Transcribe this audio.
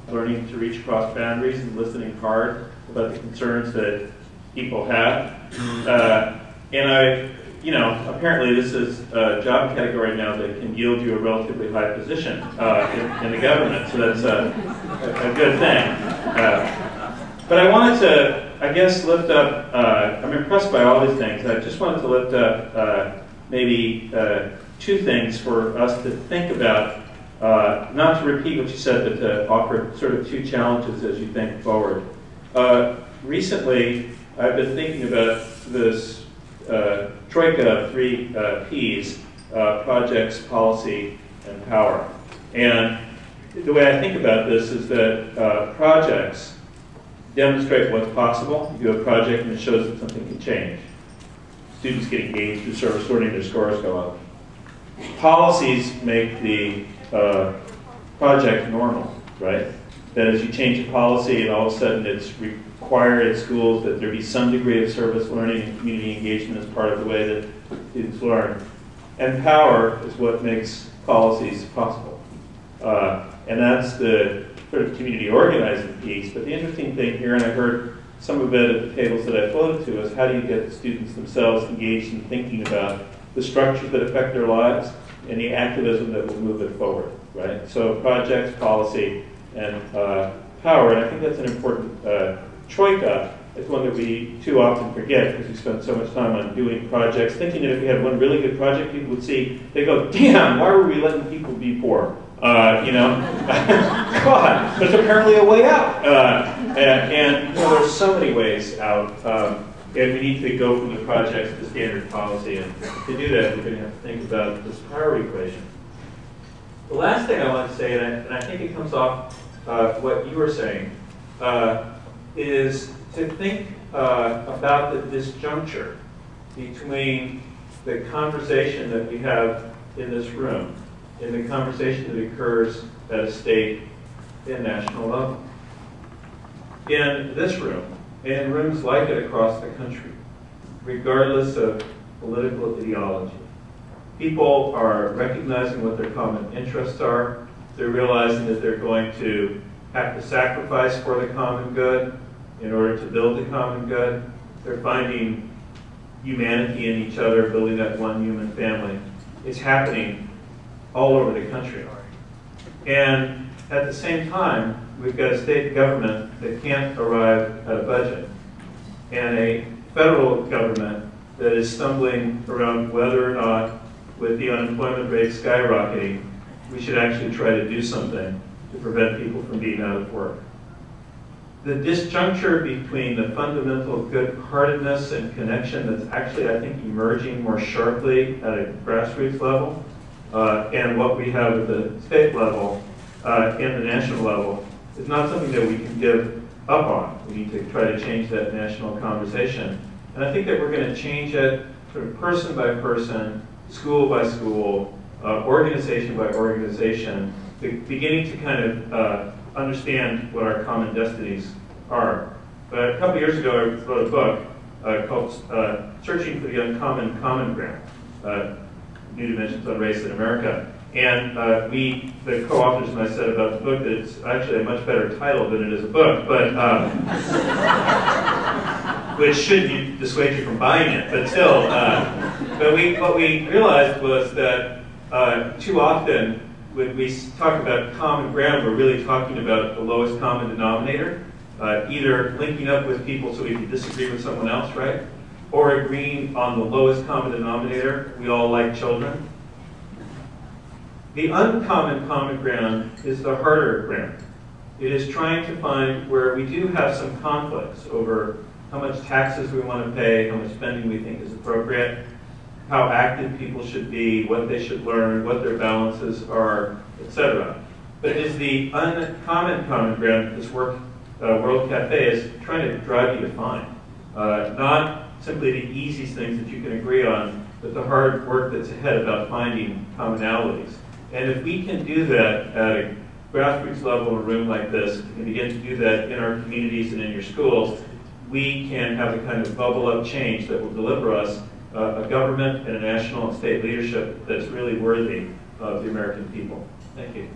learning to reach across boundaries and listening hard about the concerns that people have. And apparently this is a job category now that can yield you a relatively high position in the government, so that's a good thing. But I wanted to, I guess, lift up, I'm impressed by all these things. I just wanted to lift up maybe two things for us to think about, not to repeat what you said, but to offer sort of two challenges as you think forward. Recently, I've been thinking about this troika of three Ps, projects, policy, and power. And the way I think about this is that projects demonstrate what's possible. You do a project and it shows that something can change. Students get engaged through service learning, their scores go up. Policies make the project normal, right? That as you change a policy and all of a sudden it's required at schools that there be some degree of service learning and community engagement as part of the way that students learn. And power is what makes policies possible. And that's the sort of community organizing piece. But the interesting thing here, and I heard some of it at the tables that I floated to, is how do you get the students themselves engaged in thinking about the structures that affect their lives and the activism that will move it forward, right? So projects, policy, and power, and I think that's an important troika. It's one that we too often forget because we spend so much time on doing projects, thinking that if we had one really good project, people would see, they go, damn, why were we letting people be poor? God, there's apparently a way out. And there's so many ways out. And we need to go from the projects to standard policy. And to do that, we're going to have to think about this power equation. The last thing I want to say, and I think it comes off what you were saying, is to think about the disjuncture between the conversation that we have in this room and the conversation that occurs at a state and national level. In this room, and rooms like it across the country, regardless of political ideology, people are recognizing what their common interests are. They're realizing that they're going to have to sacrifice for the common good in order to build the common good. They're finding humanity in each other, building that one human family. It's happening all over the country. And at the same time, we've got a state government that can't arrive at a budget, and a federal government that is stumbling around whether or not, with the unemployment rate skyrocketing, we should actually try to do something to prevent people from being out of work. The disjuncture between the fundamental good-heartedness and connection that's actually, I think, emerging more sharply at a grassroots level, and what we have at the state level and the national level, is not something that we can give up on. We need to try to change that national conversation. And I think that we're going to change it sort of person by person, school by school, organization by organization, beginning to kind of understand what our common destinies are. But a couple years ago, I wrote a book called Searching for the Uncommon Common Ground, New Dimensions on Race in America. And the co-authors and I said about the book that it's actually a much better title than it is a book, but which should dissuade you from buying it, but still. But what we realized was that too often when we talk about common ground, we're really talking about the lowest common denominator, either linking up with people so we can disagree with someone else, right? Or agreeing on the lowest common denominator, we all like children. The uncommon common ground is the harder ground. It is trying to find where we do have some conflicts over how much taxes we want to pay, how much spending we think is appropriate, how active people should be, what they should learn, what their balances are, etc. But it is the uncommon common ground that this World Cafe is trying to drive you to find. Not simply the easiest things that you can agree on, but the hard work that's ahead about finding commonalities. And if we can do that at a grassroots level in a room like this, and begin to do that in our communities and in your schools, we can have the kind of bubble-up change that will deliver us a government and a national and state leadership that's really worthy of the American people. Thank you.